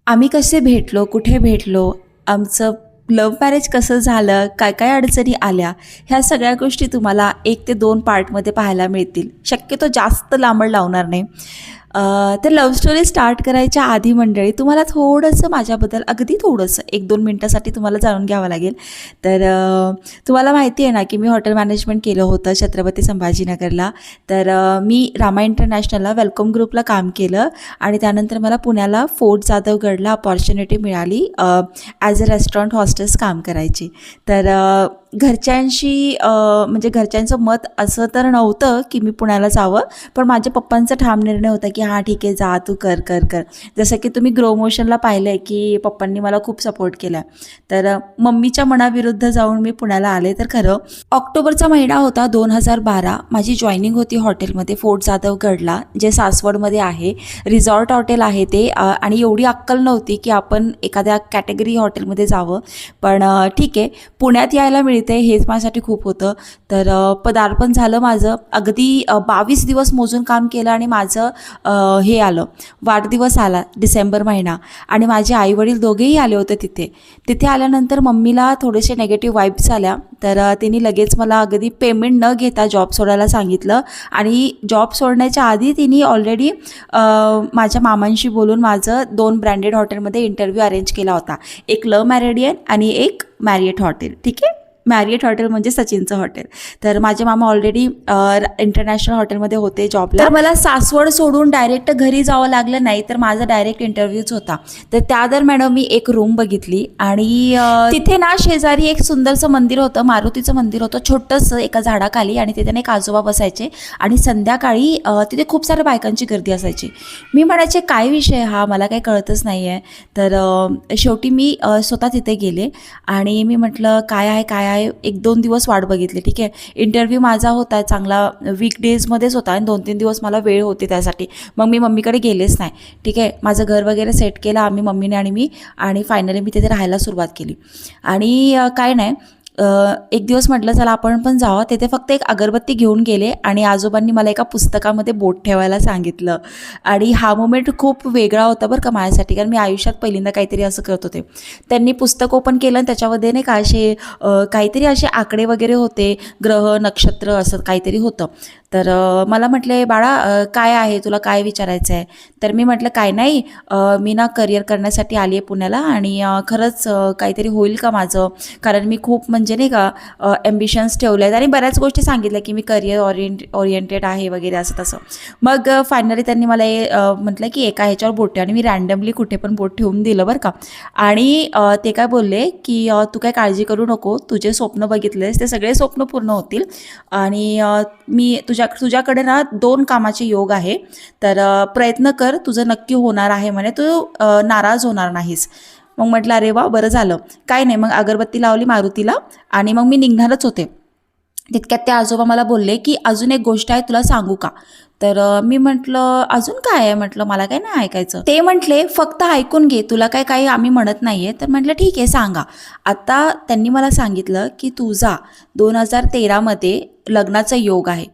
आम्ही कसे भेटलो, कुठे भेटलो, आमचं लव्ह मॅरेज कसं झालं, काय काय अडचणी आल्या, ह्या सगळ्या गोष्टी तुम्हाला 1 ते 2 पार्टमध्ये पाहायला मिळतील. शक्यतो जास्त लांबण लावणार नाही. तर लव्ह स्टोरी स्टार्ट करायच्या आधी मंडळी तुम्हाला थोडंसं माझ्याबद्दल अगदी थोडंसं 1-2 मिनटासाठी तुम्हाला जाणून घ्यावं लागेल. तर तुम्हाला माहिती आहे ना, की मी हॉटेल मॅनेजमेंट केलं होतं छत्रपती संभाजीनगरला. तर मी रामा इंटरनॅशनलला वेलकम ग्रुपला काम केलं आणि त्यानंतर मला पुण्याला फोर्ट जाधवगडला अपॉर्च्युनिटी मिळाली ॲज अ रेस्टॉरंट हॉस्टेस काम करायची. तर घरच्यांशी म्हणजे घरच्यांचं मत असं तर नव्हतं की मी पुण्याला जावं, पण माझ्या पप्पांचा ठाम निर्णय होता की हां ठीक आहे, जा तू, कर कर कर. जसं की तुम्ही ग्रो मोशनला पाहिलं आहे की पप्पांनी मला खूप सपोर्ट केला. तर मम्मीच्या मनाविरुद्ध जाऊन मी पुण्याला आले. तर खरं ऑक्टोबरचा महिना होता 2012. माझी जॉईनिंग होती हॉटेलमध्ये फोर्ट जाधवगडला, जे सासवडमध्ये आहे. रिसॉर्ट हॉटेल आहे ते आणि एवढी अक्कल नव्हती की आपण एखाद्या कॅटेगरी हॉटेलमध्ये जावं. पण ठीक आहे, पुण्यात यायला मिळते हेच माझ्यासाठी खूप होतं. तर पदार्पण झालं माझं. अगदी 22 दिवस मोजून काम केलं आणि माझं हे आलं, वाढदिवस आला डिसेंबर महिना आणि माझे आईवडील दोघेही आले होते तिथे. तिथे आल्यानंतर मम्मीला थोडेसे नेगेटिव्ह वाईब्स आल्या. तर तिने लगेच मला अगदी पेमेंट न घेता जॉब सोडायला सांगितलं आणि जॉब सोडण्याच्या आधी तिने ऑलरेडी माझ्या मामांशी बोलून माझं 2 ब्रँडेड हॉटेलमध्ये इंटरव्ह्यू अरेंज केला होता. एक लव्ह मॅरेडियन आणि एक मॅरिएट हॉटेल. ठीक आहे, मॅरिएट हॉटेल म्हणजे सचिनचं हॉटेल. तर माझे मामा ऑलरेडी इंटरनॅशनल हॉटेलमध्ये होते जॉबला. तर मला सासवड सोडून डायरेक्ट घरी जावं लागलं नाही, तर माझा डायरेक्ट इंटरव्ह्यूच होता. तर त्या दरम्यान मी एक रूम बघितली आणि तिथे ना शेजारी एक सुंदरसं मंदिर होतं, मारुतीचं मंदिर होतं छोटंसं एका झाडाखाली आणि तिथे एक आजोबा बसायचे आणि संध्याकाळी तिथे खूप साऱ्या बायकांची गर्दी असायची. मी म्हणायचे काय विषय हा, मला काही कळतच नाही आहे. तर शेवटी मी स्वतः तिथे गेले आणि मी म्हटलं काय आहे 1-2 दिवस वाट बघितली. ठीक आहे, इंटरव्ह्यू माझा होता चांगला वीकडेजमध्येच होता आणि 2-3 दिवस मला वेळ होते त्यासाठी. मग मी मम्मीकडे गेलेच नाही. ठीक आहे, माझं घर वगैरे सेट केलं आम्ही, मम्मीने आणि मी, आणि फायनली मी तिथे राहायला सुरुवात केली. आणि काय नाही, एक दिवस म्हटलं चला आपण पण जावं. तिथे फक्त एक अगरबत्ती घेऊन गेले आणि आजोबांनी मला एका पुस्तकामध्ये बोट ठेवायला सांगितलं. आणि हा मोमेंट खूप वेगळा होता बरं का माझ्यासाठी, कारण मी आयुष्यात पहिल्यांदा काहीतरी असं करत होते. त्यांनी पुस्तक ओपन केलं आणि त्याच्यामध्ये नाही का असे काहीतरी असे आकडे वगैरे होते, ग्रह नक्षत्र असं काहीतरी होतं. तर मला म्हटले बाळा काय आहे, तुला काय विचारायचं आहे? तर मी म्हटलं काय नाही, मी ना करिअर करण्यासाठी आली आहे पुण्याला आणि खरंच काहीतरी होईल का माझं, कारण मी खूप म्हणजे नाही का ॲम्बिशन्स ठेवले आहेत आणि बऱ्याच गोष्टी सांगितल्या की मी करिअर ओरिएंटेड आहे वगैरे असं तसं. मग फायनली त्यांनी मला म्हटलं की एका ह्याच्यावर बोट ठेव आणि मी रँडमली कुठे पण बोट ठेवून दिलं बरं का. आणि ते काय बोलले की तू काय काळजी करू नको, तुझे स्वप्न बघितलेस ते सगळे स्वप्न पूर्ण होतील आणि मी तुझ्याकडे ना 2 कामाचे योग आहे. तर प्रयत्न कर, तुझं नक्की होणार आहे म्हणे, तू नाराज होणार नाहीस. मग म्हटलं अरे वा, बरं झालं. काय नाही, मग अगरबत्ती लावली मारुतीला आणि मग मी निघणारच होते. तितक्यात ते आजोबा मला बोलले की अजून एक गोष्ट आहे, तुला सांगू का? तर मी म्हटलं अजून काय आहे, म्हटलं मला काय नाही ऐकायचं. ते म्हटले फक्त ऐकून घे, तुला काय काही आम्ही म्हणत नाहीये. तर म्हटलं ठीक आहे सांगा. आता त्यांनी मला सांगितलं की तुझा 2013मध्ये लग्नाचा योग आहे.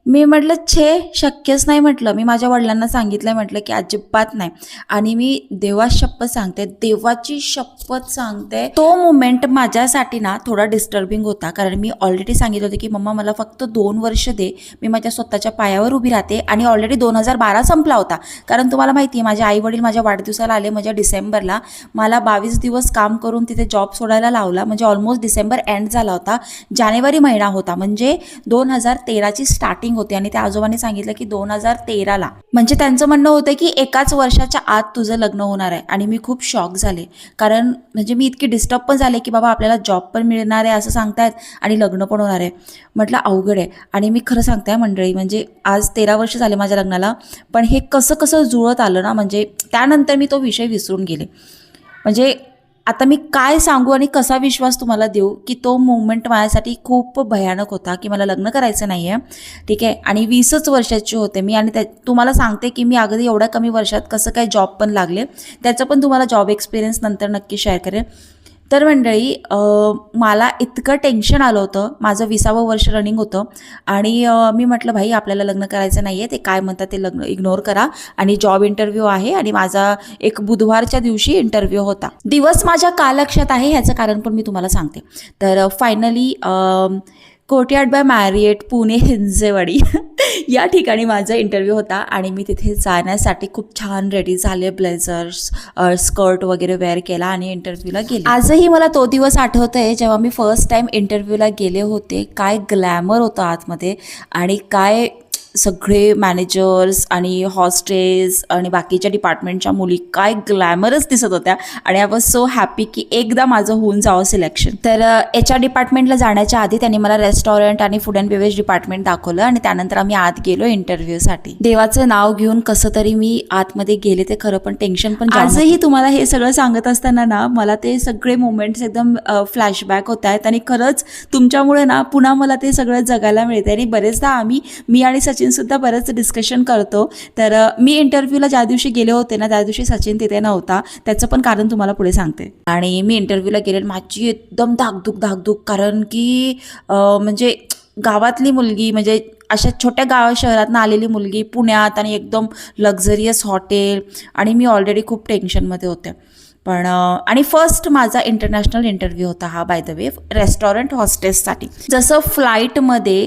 मी म्हटलं छे, शक्यच नाही म्हटलं. मी माझ्या वडिलांना सांगितलं, म्हटलं की अजिबात नाही. आणि मी देवाची शपथ सांगते, देवाची शपथ सांगते, तो मोमेंट माझ्यासाठी ना थोडा डिस्टर्बिंग होता. कारण मी ऑलरेडी सांगितलं होतं की मम्मा मला फक्त 2 वर्ष दे, मी माझ्या स्वतःच्या पायावर उभी राहते. आणि ऑलरेडी 2012 संपला होता. कारण तुम्हाला माहिती आहे माझे आईवडील माझ्या वाढदिवसाला आले, माझ्या डिसेंबरला. मला 22 दिवस काम करून तिथे जॉब सोडायला लावला. म्हणजे ऑलमोस्ट डिसेंबर एंड झाला होता, जानेवारी महिना होता, म्हणजे 2013ची स्टार्टिंग होते. आणि त्या आजोबांनी सांगितलं की 2013ला, म्हणजे त्यांचं म्हणणं होतं की एकाच वर्षाच्या आत तुझं लग्न होणार आहे. आणि मी खूप शॉक झाले, कारण म्हणजे मी इतकी डिस्टर्ब पण झाले की बाबा आपल्याला जॉब पण मिळणार आहे असं सांगतायत आणि लग्न पण होणार आहे. म्हटलं अवघड आहे. आणि मी खरं सांगताय मंडळी, म्हणजे आज 13 वर्ष झाले माझ्या लग्नाला, पण हे कसं कसं जुळत आलं ना, म्हणजे त्यानंतर मी तो विषय विसरून गेले. म्हणजे आता मी काय सांगू आणि कसा विश्वास तुम्हाला देऊ की तो मोमेंट माझ्यासाठी खूप भयानक होता की मला लग्न करायचं नाही आहे. ठीक आहे, आणि 20च वर्षाची होते मी. आणि तुम्हाला सांगते की मी अगदी एवढ्या कमी वर्षात कसं काय जॉब पण लागले, त्याचं पण तुम्हाला जॉब एक्सपिरियन्स नंतर नक्की शेअर करेन. तर मंडळी मला इतकं टेन्शन आलं होतं, माझं 20वं वर्ष रनिंग होतं आणि मी म्हटलं भाई आपल्याला लग्न करायचं नाही आहे, ते काय म्हणतात ते लग्न इग्नोर करा आणि जॉब इंटरव्ह्यू आहे आणि माझा एक बुधवारच्या दिवशी इंटरव्ह्यू होता. दिवस माझ्या का लक्षात आहे ह्याचं कारण पण मी तुम्हाला सांगते. तर finally courtyard by Marriott Pune Hinjewadi या ठिकाणी माझा इंटरव्ह्यू होता आणि मी तिथे जाण्यासाठी खूप छान रेडी झाले, ब्लेझर्स स्कर्ट वगैरे वेअर केला आणि इंटरव्ह्यूला गेले. आजही मला तो दिवस आठवत आहे जेव्हा मी फर्स्ट टाईम इंटरव्ह्यूला गेले होते. काय ग्लॅमर होतं आतमध्ये आणि काय सगळे मॅनेजर्स आणि हॉस्टेस आणि बाकीच्या डिपार्टमेंटच्या मुली काय ग्लॅमरच दिसत होत्या आणि आय वॉज सो हॅपी की एकदा माझं होऊन जावं सिलेक्शन. तर HR डिपार्टमेंटला जाण्याच्या आधी त्यांनी मला रेस्टॉरंट आणि फूड अँड बेवरेज डिपार्टमेंट दाखवलं आणि त्यानंतर आम्ही आत गेलो इंटरव्ह्यूसाठी. देवाचं नाव घेऊन कसं तरी मी आतमध्ये गेले, ते खरं पण टेन्शन पण. आजही तुम्हाला हे सगळं सांगत असताना ना मला ते सगळे मोमेंट्स एकदम फ्लॅशबॅक होत आहेत आणि खरंच तुमच्यामुळे ना पुन्हा मला ते सगळं जगायला मिळते. आणि बरेचदा मी आणि सचिन सुद्धा बरंच डिस्कशन करतो. तर मी इंटरव्ह्यूला ज्या दिवशी गेले होते ना त्या दिवशी सचिन तिथे नव्हता, त्याचं पण कारण तुम्हाला पुढे सांगते. आणि मी इंटरव्ह्यूला गेले, माझी एकदम धाकधूक कारण की म्हणजे गावातली मुलगी, म्हणजे अशा छोट्या शहरातनं आलेली मुलगी पुण्यात आणि एकदम लक्झरियस हॉटेल, आणि मी ऑलरेडी खूप टेन्शनमध्ये होते. पण आणि फर्स्ट माझा इंटरनॅशनल इंटरव्ह्यू होता हा, बाय द वे, रेस्टॉरंट हॉस्टेससाठी. जसं फ्लाईटमध्ये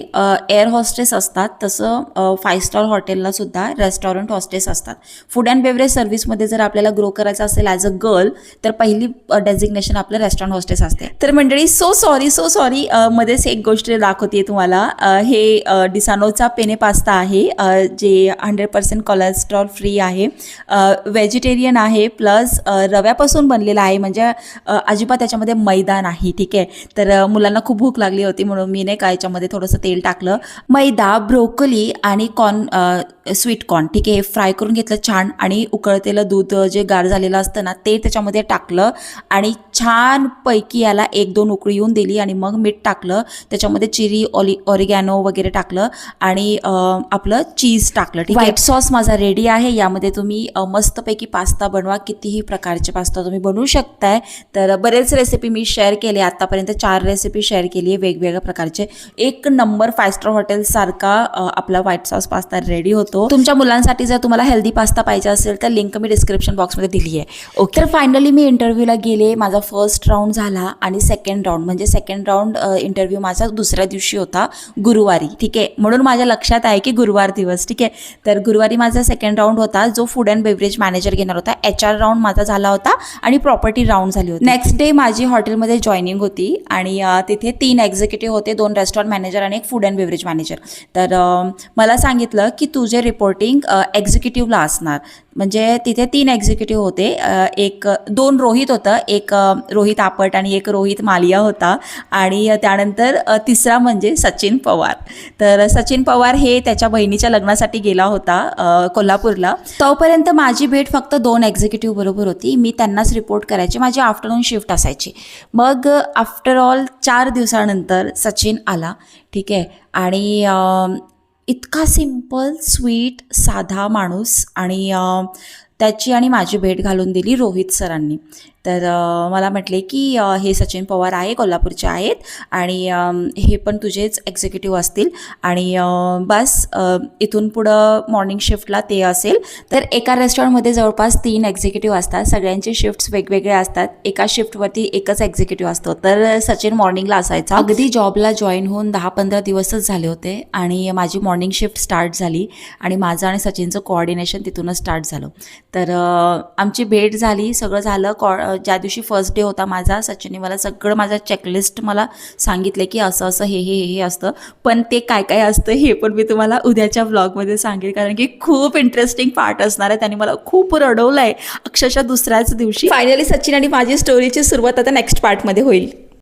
एअर हॉस्टेस असतात तसं 5 स्टार हॉटेलला सुद्धा रेस्टॉरंट हॉस्टेस असतात. फूड अँड बेवरेज सर्व्हिसमध्ये जर आपल्याला ग्रो करायचं असेल ॲज अ गर्ल तर पहिली डेझिग्नेशन आपलं रेस्टॉरंट हॉस्टेस असते. तर मंडळी सो सॉरी मध्येच एक गोष्ट दाखवते तुम्हाला. हे डिसानोचा पेने पास्ता आहे जे 100% कोलेस्ट्रॉल फ्री आहे, व्हेजिटेरियन आहे, प्लस रव्यापासून बनलेला आहे, म्हणजे अजिबात त्याच्यामध्ये मैदा नाही. ठीक आहे. तर मुलांना खूप भूक लागली होती म्हणून मी नाही का याच्यामध्ये थोडंसं तेल टाकलं, मैदा, ब्रोकोली आणि स्वीट कॉर्न, ठीक आहे, हे फ्राय करून घेतलं छान आणि उकळतेलं दूध जे गार झालेलं असतं ना ते त्याच्यामध्ये टाकलं आणि छानपैकी याला 1-2 उकळी येऊन दिली आणि मग मीठ टाकलं, त्याच्यामध्ये चिरी, ऑरिगॅनो वगैरे टाकलं आणि आपलं चीज टाकलं. ठीक आहे. व्हाईट सॉस माझा रेडी आहे. यामध्ये तुम्ही मस्तपैकी पास्ता बनवा, कितीही प्रकारचे पास्ता तुम्ही बनवू शकताय. तर बरेच रेसिपी मी शेअर केले आतापर्यंत, 4 रेसिपी शेअर केली आहे वेगवेगळ्या प्रकारचे. एक नंबर 5 स्टार हॉटेल सारखा आपला व्हाईट सॉस पास्ता रेडी होतो. तुमच्या मुलांसाठी जर तुम्हाला हेल्दी पास्ता पाहिजे असेल तर लिंक मी डिस्क्रिप्शन बॉक्समध्ये दिली आहे. ओके. तर फायनली मी इंटरव्ह्यूला गेले. माझा फर्स्ट राऊंड झाला आणि सेकंड राऊंड इंटरव्ह्यू माझा दुसऱ्या दिवशी होता, गुरुवारी. ठीक आहे. म्हणून माझ्या लक्षात आहे की गुरुवार दिवस. ठीक आहे. तर गुरुवारी माझा सेकंड राऊंड होता जो फूड अँड बेवरेज मॅनेजर घेणार होता. HR राऊंड माझा झाला होता आणि प्रॉपर्टी राऊंड झाली होती. नेक्स्ट डे माझी हॉटेलमध्ये जॉईनिंग होती आणि तिथे 3 एक्झिक्युटिव्ह होते, 2 रेस्टॉरंट मॅनेजर आणि एक फूड अँड बेवरेज मॅनेजर. तर मला सांगितलं की तुझे रिपोर्टिंग एक्झिक्युटिव्हला असणार. म्हणजे तिथे 3 एक्झिक्युटिव्ह होते, 2 रोहित होतं, एक रोहित आपट आणि एक रोहित मालिया होता आणि त्यानंतर तिसरा म्हणजे सचिन पवार. तर सचिन पवार हे त्याच्या बहिणीच्या लग्नासाठी गेला होता कोल्हापूरला. तोपर्यंत माझी भेट फक्त 2 एक्झिक्युटिव्ह बरोबर होती. मी त्यांनाच रिपोर्ट करायची, माझी आफ्टरनून शिफ्ट असायची. मग आफ्टर ऑल 4 दिवसानंतर सचिन आला. ठीक आहे. आणि इतका सिम्पल, स्वीट, साधा माणूस आणि त्याची आणि माझी भेट घालून दिली रोहित सरांनी. तर मला म्हटले की हे सचिन पवार आहे, कोल्हापूरचे आहेत आणि हे पण तुझेच एक्झिक्युटिव्ह असतील आणि बस इथून पुढं मॉर्निंग शिफ्टला ते असेल. तर एका रेस्टॉरंटमध्ये जवळपास 3 एक्झिक्युटिव्ह असतात, सगळ्यांचे शिफ्ट्स वेगवेगळे असतात. एका शिफ्टवरती एकच एक्झिक्युटिव्ह असतो. तर सचिन मॉर्निंगला असायचा. अगदी जॉबला जॉईन होऊन 10-15 दिवसच झाले होते आणि माझी मॉर्निंग शिफ्ट स्टार्ट झाली आणि माझं आणि सचिनचं कोऑर्डिनेशन तिथूनच स्टार्ट झालं. तर आमची भेट झाली, सगळं झालं. ज्या दिवशी फर्स्ट डे होता माझा, सचिनने मला सगळं माझा चेकलिस्ट मला सांगितलं की असं असं हे असतं. पण ते काय काय असतं हे पण मी तुम्हाला उद्याच्या व्लॉगमध्ये सांगेल, कारण की खूप इंटरेस्टिंग पार्ट असणार आहे. त्यांनी मला खूप रडवलं आहे अक्षरशः दुसऱ्याच दिवशी. फायनली सचिन आणि माझी स्टोरीची सुरुवात आता नेक्स्ट पार्टमध्ये होईल.